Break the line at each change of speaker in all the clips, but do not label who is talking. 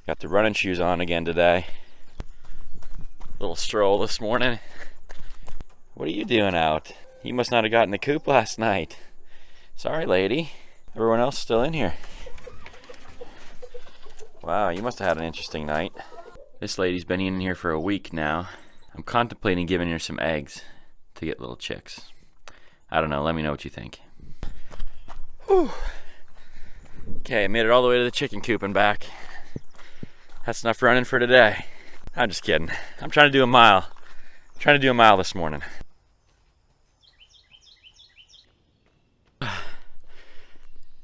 Got the running shoes on again today. Little stroll this morning. What are you doing out? You must not have gotten the coop last night. Sorry, lady. Everyone else still in here. Wow, you must have had an interesting night. This lady's been in here for a week now. I'm contemplating giving her some eggs to get little chicks. I don't know, let me know what you think. Whew. Okay, I made it all the way to the chicken coop and back. That's enough running for today. I'm just kidding. I'm trying to do a mile. This morning.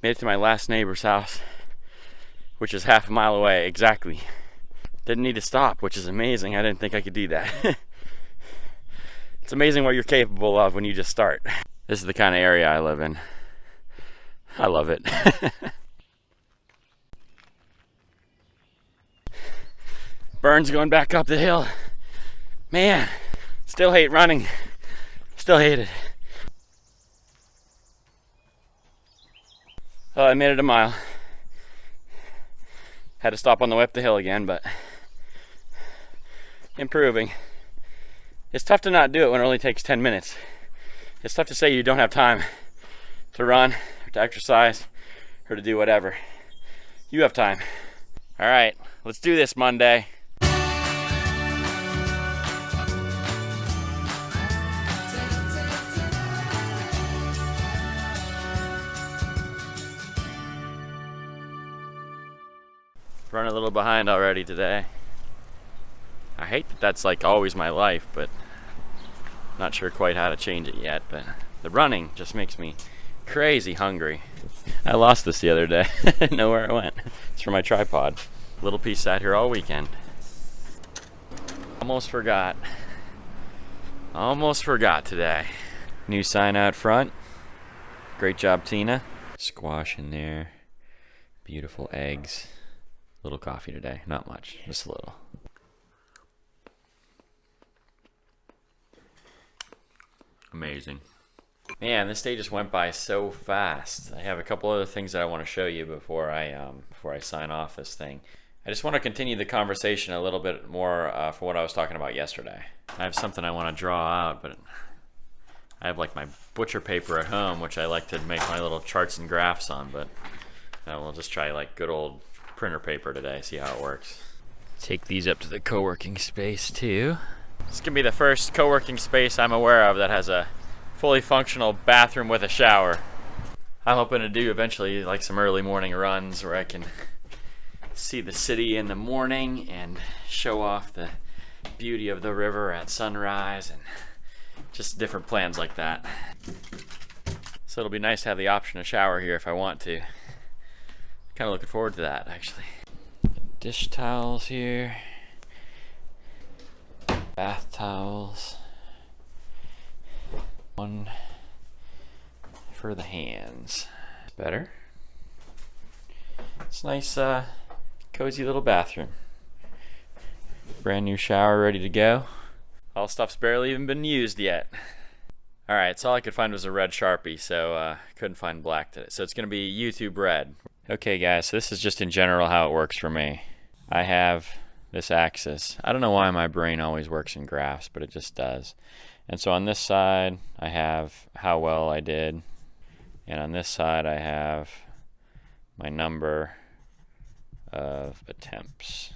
Made it to my last neighbor's house, which is half a mile away exactly. Didn't need to stop, which is amazing. I didn't think I could do that. It's amazing what you're capable of when you just start. This is the kind of area I live in. I love it. Burns going back up the hill. Man, still hate running. Still hate it. Oh, I made it a mile. Had to stop on the way up the hill again, but improving. It's tough to not do it when it only takes 10 minutes. It's tough to say you don't have time to run, or to exercise, or to do whatever. You have time. All right, let's do this Monday. Running a little behind already today. I hate that that's like always my life, but not sure quite how to change it yet. But the running just makes me crazy hungry. I lost this the other day. I didn't know where it went. It's for my tripod. Little piece sat here all weekend. Almost forgot today. New sign out front. Great job, Tina. Squash in there. Beautiful eggs. Little coffee today, not much, just a little. Amazing. Man, this day just went by so fast. I have a couple other things that I want to show you before I sign off this thing. I just want to continue the conversation a little bit more for what I was talking about yesterday. I have something I want to draw out, but I have like my butcher paper at home, which I like to make my little charts and graphs on, but we'll just try like good old printer paper today, see how it works. Take these up to the co-working space too. This can be the first co-working space I'm aware of that has a fully functional bathroom with a shower. I'm hoping to do eventually like some early morning runs where I can see the city in the morning and show off the beauty of the river at sunrise and just different plans like that. So it'll be nice to have the option to shower here if I want to. Kind of looking forward to that, actually. Dish towels here. Bath towels. One for the hands. Better. It's a nice, cozy little bathroom. Brand new shower ready to go. All stuff's barely even been used yet. Alright, so all I could find was a red Sharpie, so couldn't find black today. So it's going to be YouTube red. Okay guys, so this is just in general how it works for me. I have this axis. I don't know why my brain always works in graphs, but it just does. And so on this side, I have how well I did. And on this side, I have my number of attempts.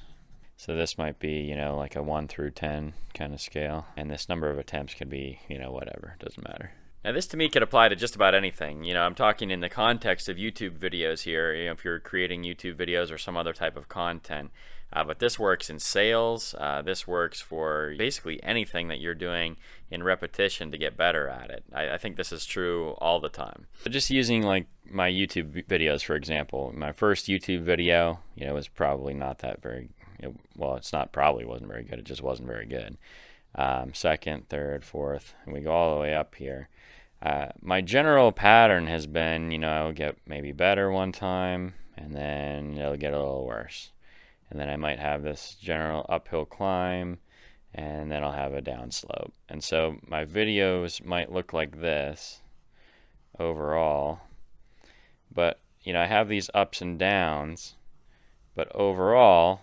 So this might be, you know, like a 1 through 10 kind of scale. And this number of attempts could be, you know, whatever, doesn't matter. Now this to me could apply to just about anything. You know, I'm talking in the context of YouTube videos here, you know, if you're creating YouTube videos or some other type of content. But this works in sales, this works for basically anything that you're doing in repetition to get better at it. I think this is true all the time. So just using like my YouTube videos, for example, my first YouTube video, you know, was probably not that very, well, it's not probably wasn't very good, it just wasn't very good. Second, third, fourth, and we go all the way up here. My general pattern has been, you know, I'll get maybe better one time, and then it'll get a little worse. And then I might have this general uphill climb, and then I'll have a downslope. And so my videos might look like this overall, but, you know, I have these ups and downs, but overall,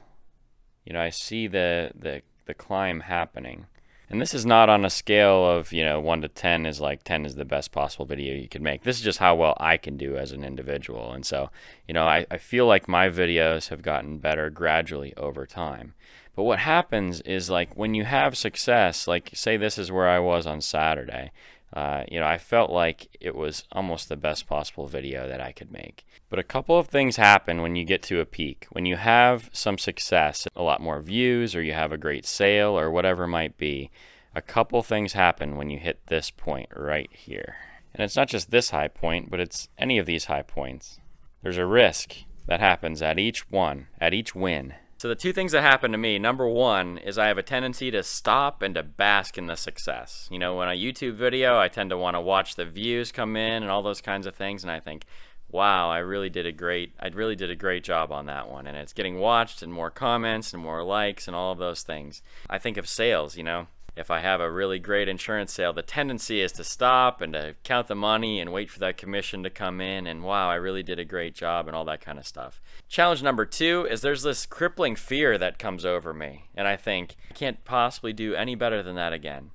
You know, I see the climb happening. And this is not on a scale of, 1 to 10 is like 10 is the best possible video you could make. This is just how well I can do as an individual. And so, I feel like my videos have gotten better gradually over time. But what happens is, like, when you have success, like say this is where I was on Saturday, I felt like it was almost the best possible video that I could make. But a couple of things happen when you get to a peak. When you have some success, a lot more views, or you have a great sale, or whatever it might be, a couple things happen when you hit this point right here. And it's not just this high point, but it's any of these high points. There's a risk that happens at each one, at each win. So the two things that happen to me, number one is I have a tendency to stop and to bask in the success. When a YouTube video, I tend to want to watch the views come in and all those kinds of things, and I think, wow, I really did a great job on that one, and it's getting watched and more comments and more likes and all of those things. I think of sales, if I have a really great insurance sale, the tendency is to stop and to count the money and wait for that commission to come in, and wow, I really did a great job and all that kind of stuff. Challenge number two is there's this crippling fear that comes over me, and I think I can't possibly do any better than that again.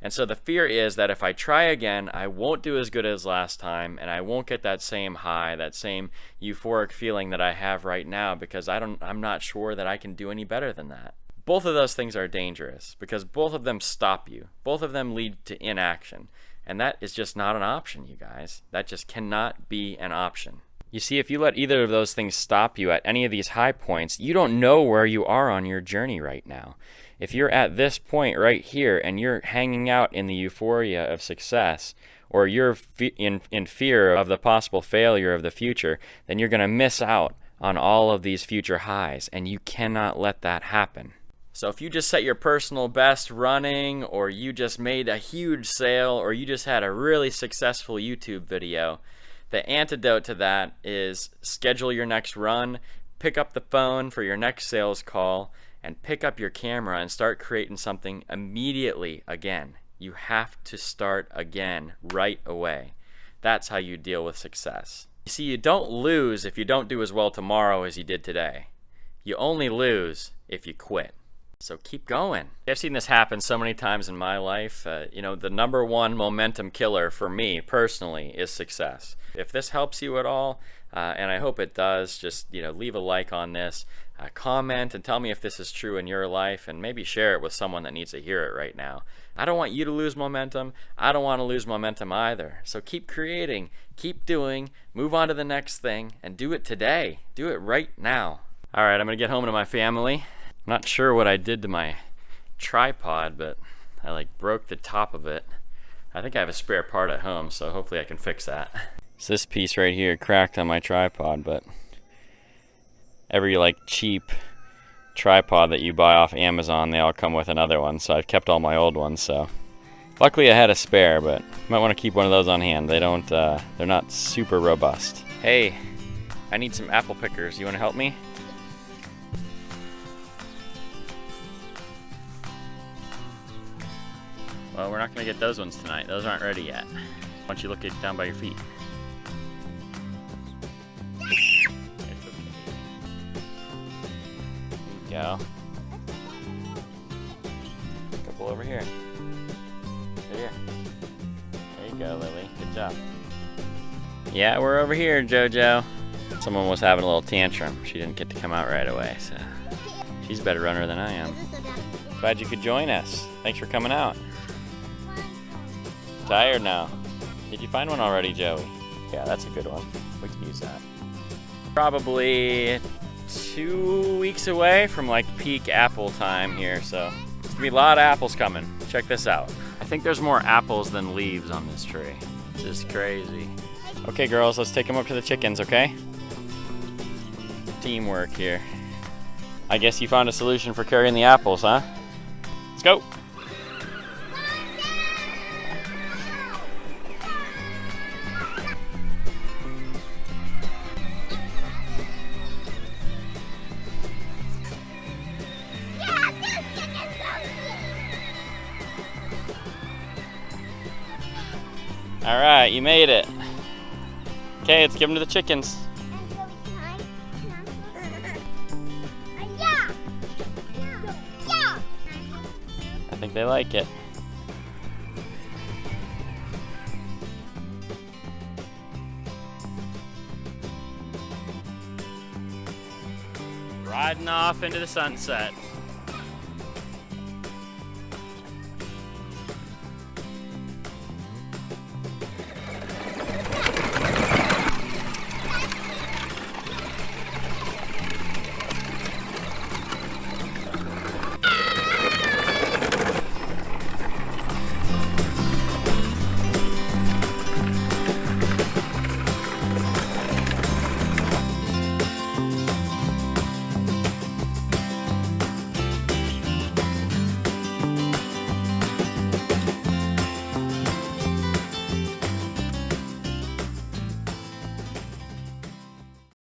And so the fear is that if I try again, I won't do as good as last time, and I won't get that same high, that same euphoric feeling that I have right now, because I'm not sure that I can do any better than that. Both of those things are dangerous because both of them stop you. Both of them lead to inaction. And that is just not an option, you guys. That just cannot be an option. You see, if you let either of those things stop you at any of these high points, you don't know where you are on your journey right now. If you're at this point right here and you're hanging out in the euphoria of success, or you're in fear of the possible failure of the future, then you're going to miss out on all of these future highs, and you cannot let that happen. So if you just set your personal best running, or you just made a huge sale, or you just had a really successful YouTube video, the antidote to that is schedule your next run, pick up the phone for your next sales call, and pick up your camera and start creating something immediately again. You have to start again right away. That's how you deal with success. You see, you don't lose if you don't do as well tomorrow as you did today. You only lose if you quit. So keep going. I've seen this happen so many times in my life. The number one momentum killer for me personally is success. If this helps you at all, and I hope it does, just leave a like on this, comment and tell me if this is true in your life, and maybe share it with someone that needs to hear it right now. I don't want you to lose momentum. I don't want to lose momentum either. So keep creating, keep doing, move on to the next thing, and do it today. Do it right now. All right, I'm gonna get home to my family. I'm not sure what I did to my tripod, but I broke the top of it. I think I have a spare part at home, so hopefully I can fix that. It's this piece right here cracked on my tripod, but every cheap tripod that you buy off Amazon, they all come with another one, so I've kept all my old ones. So luckily I had a spare, but you might want to keep one of those on hand. They're not super robust. Hey, I need some apple pickers. You want to help me? Well, we're not going to get those ones tonight. Those aren't ready yet. Why don't you look it down by your feet? It's okay. There you go. A couple over here. Right here. There you go, Lily. Good job. Yeah, we're over here, JoJo. Someone was having a little tantrum. She didn't get to come out right away, so she's a better runner than I am. Glad you could join us. Thanks for coming out. Tired now. Did you find one already, Joey? Yeah, that's a good one. We can use that. Probably 2 weeks away from peak apple time here, so there's gonna be a lot of apples coming. Check this out. I think there's more apples than leaves on this tree. This is crazy. Okay, girls, let's take them up to the chickens, okay? Teamwork here. I guess you found a solution for carrying the apples, huh? Let's go. All right, you made it. Okay, let's give them to the chickens. think they like it. Riding off into the sunset.